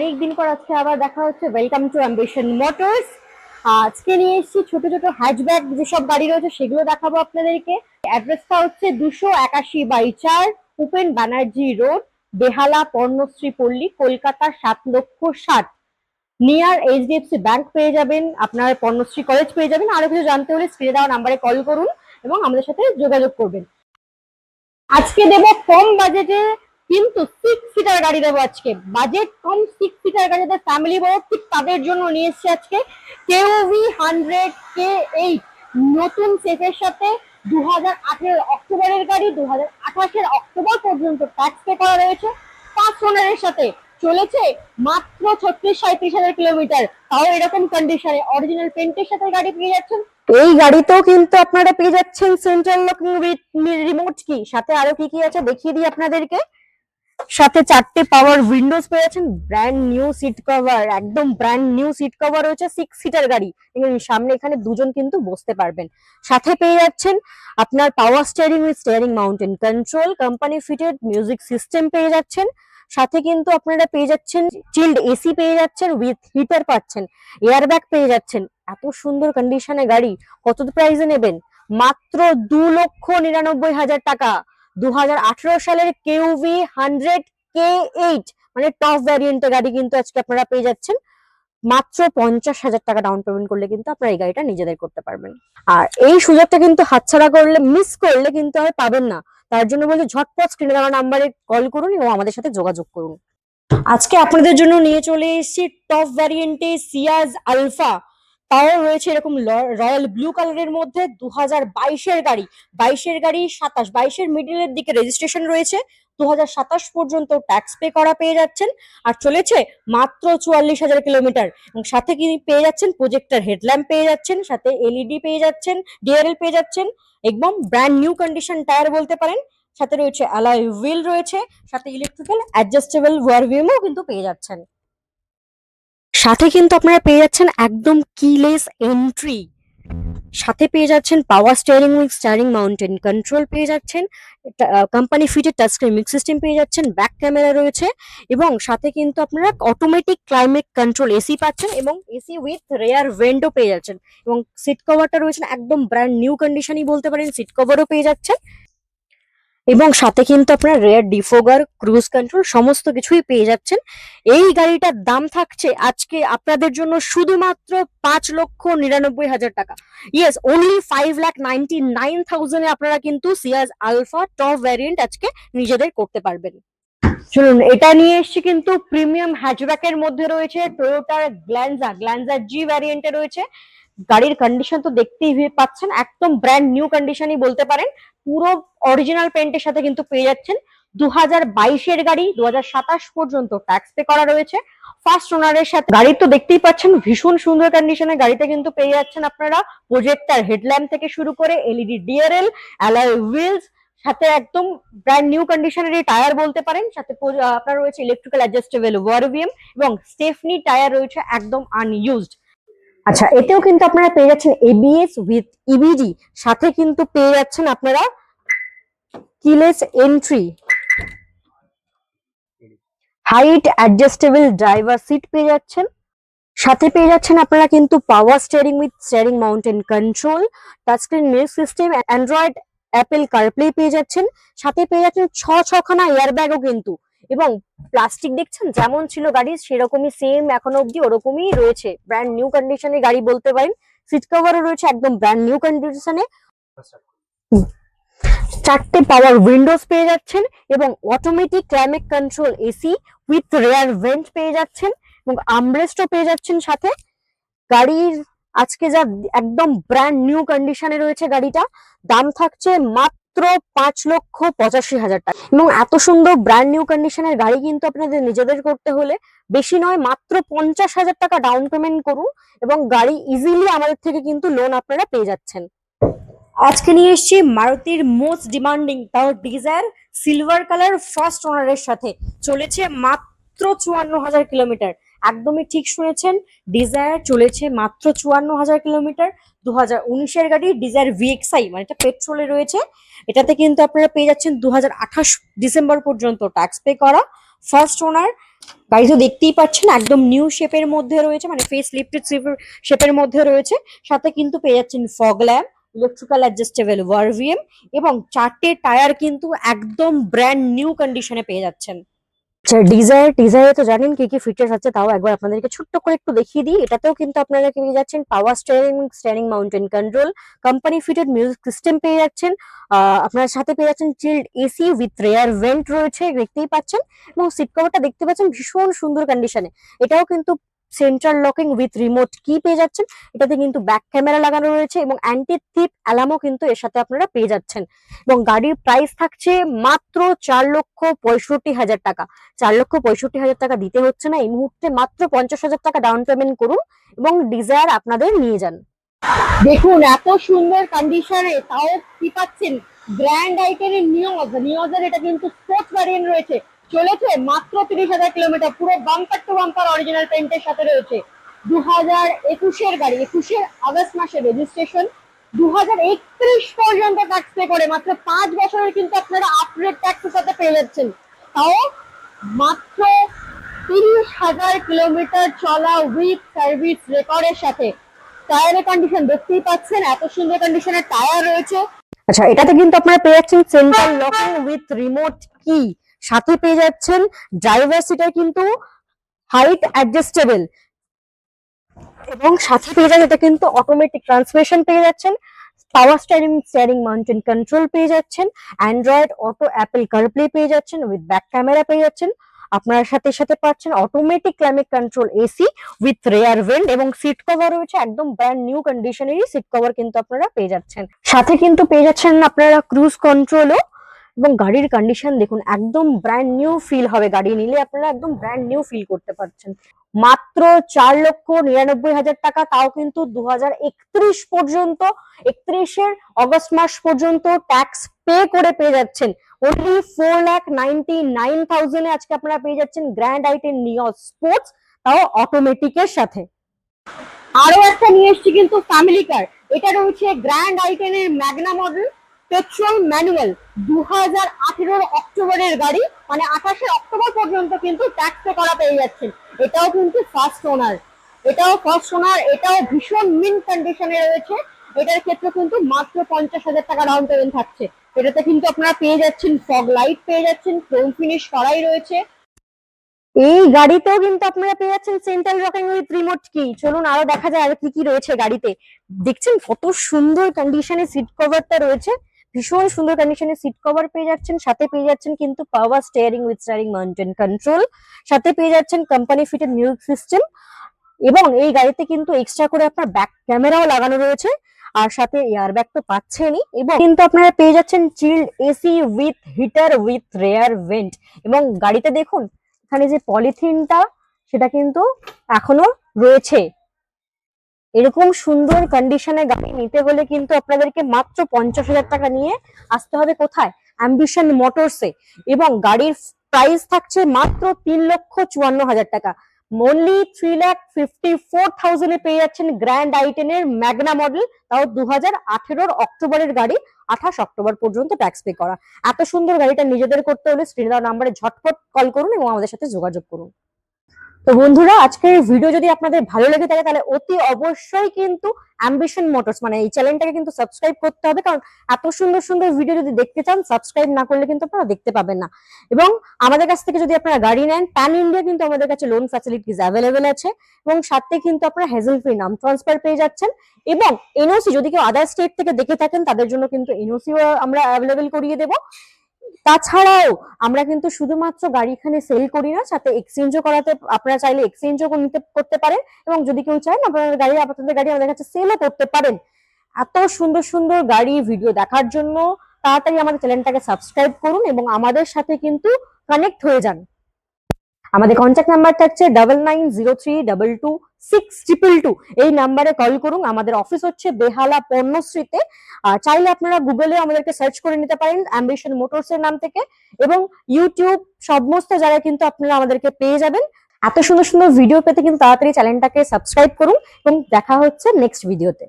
অনেকদিন পর আজকে আবার দেখা হচ্ছে। Welcome to ambition motors. আজকে নিয়ে এসেছি ছোট ছোট হ্যাচব্যাক যেসব গাড়ি রয়েছে সেগুলো দেখাবো আপনাদেরকে। অ্যাড্রেসটা হচ্ছে 281/4 উপেন ব্যানার্জি রোড, বেহালা, পর্ণশ্রী পল্লী, কলকাতা 7,60,000। নিয়ার এইচডিএফসি ব্যাংক পেয়ে যাবেন, আপনার পর্ণশ্রী কলেজ পেয়ে যাবেন। আরো কিছু জানতে হলে স্ক্রিনে দেওয়া নাম্বারে কল করুন এবং আমাদের সাথে যোগাযোগ করবেন। আজকে দেব কম বাজেটে কিন্তু 6 সিটার গাড়ি দেবো। আজকে বাজেট কম 6 সিটার গাড়ি, ফ্যামিলি বড় ঠিক তাদের জন্য নিয়ে এসেছি আজকে কেউভি 100K8 নতুন সেফের সাথে। 2018 অক্টোবরের গাড়ি, 2028 অক্টোবর পর্যন্ত ট্যাক্স পে করা রয়েছে। 5 ওনারের সাথে চলেছে মাত্র 36-37 হাজার কিলোমিটার, তাও এরকম কন্ডিশনে অরিজিনাল পেন্টের সাথে গাড়ি পেয়ে যাচ্ছেন। এই গাড়িতেও কিন্তু আপনারা পেয়ে যাচ্ছেন সেন্ট্রাল লকিং উইথ রিমোট কি, সাথে আরো কি কি আছে দেখিয়ে দিই আপনাদেরকে। সাথে 4টে পাওয়ার উইন্ডোজ পেয়ে যাচ্ছেন, ব্র্যান্ড নিউ সিট কভার, একদম ব্র্যান্ড নিউ সিট কভার রয়েছে। 6 সিটার গাড়ি, সামনে এখানে দুজন কিন্তু বসতে পারবেন। সাথে পেয়ে যাচ্ছেন আপনার পাওয়ার steering with steering mounted control, company fitted music system পেয়ে যাচ্ছেন। সাথে কিন্তু আপনারা পেয়ে যাচ্ছেন চিল্ড এসি পেয়ে যাচ্ছেন, উইথ হিটার পাচ্ছেন, এয়ারব্যাগ পেয়ে যাচ্ছেন। এত সুন্দর কন্ডিশনে গাড়ি কত প্রাইসে নেবেন? মাত্র 2,99,000 টাকা। 2018 সালের কেউভি 100K8 মানে টপ ভ্যারিয়েন্টের গাড়ি কিন্তু আজকে আপনারা পেয়ে যাচ্ছেন। মাত্র 50,000 টাকা ডাউন পেমেন্ট করলে কিন্তু আপনারা এই গাড়িটা নিজেদের করতে পারবেন। আর এই সুযোগটা কিন্তু হাতছাড়া করলে, মিস করলে কিন্তু আর পাবেন না। তার জন্য বলছি ঝটপট স্ক্রিনে দেওয়া নাম্বারে কল করুন এবং আমাদের সাথে যোগাযোগ করুন। আজকে আপনাদের জন্য নিয়ে চলে এসেছি টপ ভ্যারিয়েন্টে সিয়াজ আলফা, তাও রয়েছে এরকম রয়্যাল ব্লু কালারের মধ্যে। 2022-এর গাড়ি, 22-এর মিডিলের দিকে রেজিস্ট্রেশন রয়েছে। 2027 পর্যন্ত ট্যাক্স পে করা পেয়ে যাচ্ছেন। আর চলেছে মাত্র 44,000 কিলোমিটার। এবং সাথে কি পেয়ে যাচ্ছেন প্রজেক্টর হেডল্যাম্প পেয়ে যাচ্ছেন, সাথে এলইডি পেয়ে যাচ্ছেন, ডিআরএল পেয়ে যাচ্ছেন, একদম ব্র্যান্ড নিউ কন্ডিশন টায়ার বলতে পারেন। সাথে রয়েছে অ্যালয় হুইল রয়েছে, সাথে ইলেকট্রিক্যাল অ্যাডজাস্টেবল ওয়ারভিউমও কিন্তু পেয়ে যাচ্ছেন। সাথে কিন্তু আপনারা পেয়ে যাচ্ছেন একদম কিলেস এন্ট্রি, সাথে পেয়ে যাচ্ছেন পাওয়ার steering with steering mounted control পেয়ে যাচ্ছেন, company fitted touch screen music system পেয়ে যাচ্ছেন, ব্যাক ক্যামেরা রয়েছে এবং সাথে কিন্তু আপনারা অটোমেটিক ক্লাইমেট কন্ট্রোল এসি পাচ্ছেন এবং এসি উইথ রেয়ার ভেন্টও পেয়ে যাচ্ছেন। এবং সিট কভারটা রয়েছে একদম ব্র্যান্ড নিউ কন্ডিশনই বলতে পারেন, সিট কভারও পেয়ে যাচ্ছেন। এবং সাথে কিন্তু আপনার রেয়ার ডিফোগার, ক্রুজ কন্ট্রোল সমস্ত কিছুই পেয়ে যাচ্ছেন। এই গাড়িটার দাম থাকছে আজকে আপনাদের জন্য শুধুমাত্র 5,99,000 টাকা। ইয়েস, অনলি 5,99,000 এ আপনারা কিন্তু সিয়াজ আলফা টপ ভ্যারিয়েন্ট আজকে নিজেদের করতে পারবেন। শুনুন, এটা নিয়ে এসছি কিন্তু প্রিমিয়াম হ্যাচব্যাকের মধ্যে রয়েছে টয়োটার গ্ল্যান্জা জি ভ্যারিয়েন্টে রয়েছে। গাড়ির কন্ডিশন তো দেখতেই পাচ্ছেন, একদম ব্র্যান্ড নিউ কন্ডিশনই বলতে পারেন। পুরো অরিজিনাল পেন্টের সাথে কিন্তু পেয়ে যাচ্ছেন। 2022-এর গাড়ি, 2027 পর্যন্ত ট্যাক্স পে করা রয়েছে। ফার্স্ট ওনারের সাথে গাড়ি তো দেখতেই পাচ্ছেন ভীষণ সুন্দর কন্ডিশনে গাড়িতে কিন্তু পেয়ে যাচ্ছেন আপনারা প্রজেক্টর হেডল্যাম্প থেকে শুরু করে এলইডি ডিআরএল, অ্যালয় হুইলস, সাথে একদম ব্র্যান্ড নিউ কন্ডিশনের এই টায়ার বলতে পারেন। সাথে আপনার রয়েছে ইলেকট্রিক্যাল অ্যাডজাস্টেবল ওয়ারভিএম এবং স্টেফনি টায়ার রয়েছে একদম আনইউজড। আচ্ছা, এতেও কিন্তু আপনারা পেয়ে যাচ্ছেন এবিএস উইথ ইবিডি, সাথে কিন্তু পেয়ে যাচ্ছেন আপনারা keyless entry, height adjustable driver seat পেয়ে যাচ্ছেন। সাথে পেয়ে যাচ্ছেন আপনারা কিন্তু power steering with steering mounted control, touchscreen music system, Android Apple CarPlay পেয়ে যাচ্ছেন। সাথে পেয়ে যাচ্ছেন ছখানা এয়ারব্যাগও কিন্তু। এবং প্লাস্টিক দেখছেন যেমন ছিল গাড়ি সেরকমই সেম এখনো অব্দি ওরকমই রয়েছে, ব্র্যান্ড নিউ কন্ডিশনে গাড়ি বলতে পারেন। সিট কভারও রয়েছে একদম ব্র্যান্ড নিউ কন্ডিশনে। 4টে পাওয়ার উইন্ডোজ পেয়ে যাচ্ছেন এবং automatic climate control AC with rear vent পেয়ে যাচ্ছেন এবং আর্মরেস্টও পেয়ে যাচ্ছেন সাথে। গাড়ির আজকে যা একদম ব্র্যান্ড নিউ কন্ডিশনে রয়েছে গাড়িটা, দাম থাকছে মাত্র 5,85,000 টাকা। এবং এত সুন্দর ব্র্যান্ড নিউ কন্ডিশনের গাড়ি কিন্তু আপনাদের নিজেদের করতে হলে বেশি নয়, মাত্র 50,000 টাকা ডাউন পেমেন্ট করুন এবং গাড়ি ইজিলি আমাদের থেকে কিন্তু লোন আপনারা পেয়ে যাচ্ছেন। আজকে নিয়ে এসেছি মারুতির মোস্ট ডিমান্ডিং, তাও ডিজায়ার সিলভার কালার ফার্স্ট ওনারের সাথে। চলেছে মাত্র 54,000 কিলোমিটার। একদমই ঠিক শুনেছেন, ডিজায়ার চলেছে মাত্র 54,000 কিলোমিটার। 2019-এর গাড়ি ডিজায়ার ভিএক্সআই, মানে এটা পেট্রোলে রয়েছে। এটাতে কিন্তু আপনারা পেয়ে যাচ্ছেন 2028 ডিসেম্বর পর্যন্ত ট্যাক্স পে করা, ফার্স্ট ওনার, গাড়ি তো দেখতেই পাচ্ছেন একদম নিউ শেপের মধ্যে রয়েছে, মানে ফেস লিফটেড শেপের মধ্যে রয়েছে। সাথে কিন্তু পেয়ে যাচ্ছেন ফগ ল্যাম্প, ইলেকট্রিক্যাল অ্যাডজাস্টেবল ভারভিএম এবং 4টে টায়ার কিন্তু একদম ব্র্যান্ড নিউ কন্ডিশনে পেয়ে যাচ্ছেন। আচ্ছা, ডিজায়ারে তো জানেন কি কি ফিচার্স আছে, তাও একবার আপনাদেরকে ছোট্ট করে একটু দেখিয়ে দিই। এটাতেও কিন্তু আপনারা পেয়ে যাচ্ছেন power steering mounted control, company fitted music system পেয়ে যাচ্ছেন। আপনার সাথে পেয়ে যাচ্ছেন chilled AC with rear vent রয়েছে, দেখতেই পাচ্ছেন। এবং সিট কভারটা দেখতে পাচ্ছেন ভীষণ সুন্দর কন্ডিশনে। এটাও কিন্তু সেন্ট্রাল লকিং উইথ রিমোট কি পেয়ে যাচ্ছেন। এটাতে কিন্তু ব্যাক ক্যামেরা লাগানো রয়েছে এবং অ্যান্টি থিপ অ্যালার্মও কিন্তু এর সাথে আপনারা পেয়ে যাচ্ছেন। এবং গাড়ির প্রাইস থাকছে মাত্র 4,65,000 টাকা। 4,65,000 টাকা দিতে হচ্ছে না এই মুহূর্তে, মাত্র 50,000 টাকা ডাউন পেমেন্ট করুন এবং ডিজায়ার আপনাদের নিয়ে যান। দেখুন এত সুন্দর কন্ডিশনে, তাও কি পাচ্ছেন গ্র্যান্ড আইটেনের নিওজের এটা কিন্তু স্পোর্টস ভ্যারিয়েন্ট রয়েছে, চলেছে মাত্র 30,000 কিলোমিটার, পুরো বাম্পার টু বাম্পার অরিজিনাল পেন্টের সাথে রয়েছে। 2021-এর গাড়ি, 21-এর আগস্ট মাসে রেজিস্ট্রেশন, 2031 পর্যন্ত ট্যাক্স পে করে মাত্র 5 বছরের কিন্তু আপনারা আপগ্রেড ট্যাক্সের সাথে পেয়ে যাচ্ছেন, তাও মাত্র 30,000 কিলোমিটার চলা উইথ সার্ভিস রেকর্ডের সাথে। টায়ারের কন্ডিশন দেখতেই পাচ্ছেন, এত সুন্দর কন্ডিশনের টায়ার রয়েছে। আচ্ছা, এটাতে কিন্তু আপনারা পেয়ে যাচ্ছেন সেন্ট্রাল লকিং উইথ রিমোট কি, সাথে পেয়ে যাচ্ছেন ড্রাইভার সিটের কিন্তু হাইট অ্যাডজাস্টেবল এবং সাথে পেয়ে যাচ্ছেন এটা কিন্তু অটোমেটিক ট্রান্সমিশন পেয়ে যাচ্ছেন, পাওয়ার স্টিয়ারিং মাউন্টেন কন্ট্রোল পেয়ে যাচ্ছেন, অ্যান্ড্রয়েড অটো অ্যাপল কারপ্লে পেয়ে যাচ্ছেন, উইথ ব্যাক ক্যামেরা পেয়ে যাচ্ছেন। আপনার সাথে সাথে পাচ্ছেন automatic climate control AC with rear vent এবং সিট কভার রয়েছে একদম ব্র্যান্ড নিউ কন্ডিশনেরই সিট কভার কিন্তু আপনারা পেয়ে যাচ্ছেন। সাথে কিন্তু পেয়ে যাচ্ছেন আপনারা ক্রুজ কন্ট্রোলও। এবং গাড়ির কন্ডিশন দেখুন একদম ব্র্যান্ড নিউ ফিল হবে, গাড়ি নিলে আপনারা একদম ব্র্যান্ড নিউ ফিল করতে পারছেন। মাত্র 4,99,000 টাকা, তাও কিন্তু 2031 পর্যন্ত, 31 অগস্ট মাস পর্যন্ত ট্যাক্স পে করে পেয়ে যাচ্ছেন। অনলি 4,99,000 আজকে আপনারা পেয়ে যাচ্ছেন গ্র্যান্ড আইটেন নিওজ স্পোর্টস, তাও অটোমেটিকের সাথে। আরো একটা নিয়ে এসেছি কিন্তু ফ্যামিলি কার, এটা রয়েছে গ্র্যান্ড আইটেনের ম্যাগনা মডেল, পেট্রোল ম্যানুয়াল, 2018 অক্টোবরের গাড়ি, মানে 28 অক্টোবর পর্যন্ত কিন্তু ট্যাক্স পে করা পেয়ে যাচ্ছেন। এটাও কিন্তু ফার্স্ট ওনার, এটাও ভীষণ মিন্ট কন্ডিশনে রয়েছে। এটার ক্ষেত্রে কিন্তু মাত্র 50,000 টাকা ডাউন পেমেন্ট থাকছে। এটাতে কিন্তু আপনারা পেয়ে যাচ্ছেন ফগ লাইট পেয়ে যাচ্ছেন, ক্রোম ফিনিশ করাই রয়েছে। এই গাড়িতেও কিন্তু আপনারা পেয়ে যাচ্ছেন সেন্ট্রাল লকিং উইথ রিমোট কি। চলুন আরো দেখা যায় আর কি কি রয়েছে গাড়িতে। দেখছেন কত সুন্দর কন্ডিশনে সিট কভারটা রয়েছে, ভীষণ সুন্দর কন্ডিশনে সিট কভার পেয়ে যাচ্ছেন। সাথে পেয়ে যাচ্ছেন কিন্তু power steering with steering mounted control, সাথে পেয়ে যাচ্ছেন কোম্পানি ফিটেড মিউজিক সিস্টেম এবং এই গাড়িতে কিন্তু এক্সট্রা করে আপনার ব্যাক ক্যামেরাও লাগানো রয়েছে, আর সাথে এয়ারব্যাগ তো পাচ্ছেনই। এবং কিন্তু আপনারা পেয়ে যাচ্ছেন chilled AC with heater with rear vent. এবং গাড়িতে দেখুন এখানে যে পলিথিনটা সেটা কিন্তু এখনো রয়েছে। এরকম সুন্দর কন্ডিশনে গাড়ি নিতে হলে কিন্তু আপনাদেরকে মাত্র 50,000 টাকা নিয়ে আসতে হবে কোথায়, অ্যাম্বিশন মোটরসে। এবং গাড়ির প্রাইস থাকছে মাত্র 3,54,000 টাকা। অনলি 3,54,000 এ পেয়ে যাচ্ছেন গ্র্যান্ড আইটেনের ম্যাগনা মডেল, তাও 2018 অক্টোবরের গাড়ি, 28 অক্টোবর পর্যন্ত ট্যাক্স পে করা। এত সুন্দর গাড়িটা নিজেদের করতে হলে স্ক্রিনে দেওয়া নাম্বারে ঝটপট কল করুন এবং আমাদের সাথে যোগাযোগ করুন। তো বন্ধুরা, আজকের ভিডিও যদি আপনাদের ভালো লেগে থাকে তাহলে অতি অবশ্যই কিন্তু অ্যাম্বিশন মোটরস মানে এই চ্যানেলটাকে কিন্তু সাবস্ক্রাইব করতে হবে, কারণ এত সুন্দর সুন্দর ভিডিও যদি দেখতে চান সাবস্ক্রাইব না করলে কিন্তু আপনারা দেখতে পাবেন না। এবং আমাদের কাছ থেকে যদি আপনারা গাড়ি নেন প্যান ইন্ডিয়া কিন্তু আমাদের কাছে লোন ফ্যাসিলিটিস অ্যাভেলেবেল আছে এবং সাথে কিন্তু আপনারা হেজেল ফ্রি নাম ট্রান্সফার পেয়ে যাচ্ছেন। এবং এনওসি যদি কেউ আদার স্টেট থেকে দেখে থাকেন তাদের জন্য কিন্তু এনওসিও আমরা অ্যাভেলেবেল করিয়ে দেবো। তাছাড়াও আমরা কিন্তু শুধুমাত্র গাড়ি এখানে সেল করি না, সাথে এক্সচেঞ্জও করাতে, আপনারা চাইলে এক্সচেঞ্জও করতে পারেন এবং যদি কেউ চান আপনাদের গাড়ি আমাদের কাছে সেলও করতে পারেন। এত সুন্দর সুন্দর গাড়ি ভিডিও দেখার জন্য তাড়াতাড়ি আমাদের চ্যানেলটাকে সাবস্ক্রাইব করুন এবং আমাদের সাথে কিন্তু কানেক্ট হয়ে যান। আমাদের কন্ট্যাক্ট নাম্বার থাকছে 9903226222, এই নাম্বারে কল করুন। আমাদের অফিস হচ্ছে বেহালা পণ্যশ্রীতে। চাইলে আপনারা গুগলে আমাদেরকে সার্চ করে নিতে পারেন অ্যাম্বিশন মোটরস এর নাম থেকে, এবং ইউটিউব সমস্ত জায়গায় কিন্তু আপনারা আমাদেরকে পেয়ে যাবেন। এত সুন্দর সুন্দর ভিডিও পেতে কিন্তু তাড়াতাড়ি চ্যানেলটাকে সাবস্ক্রাইব করুন এবং দেখা হচ্ছে নেক্সট ভিডিওতে।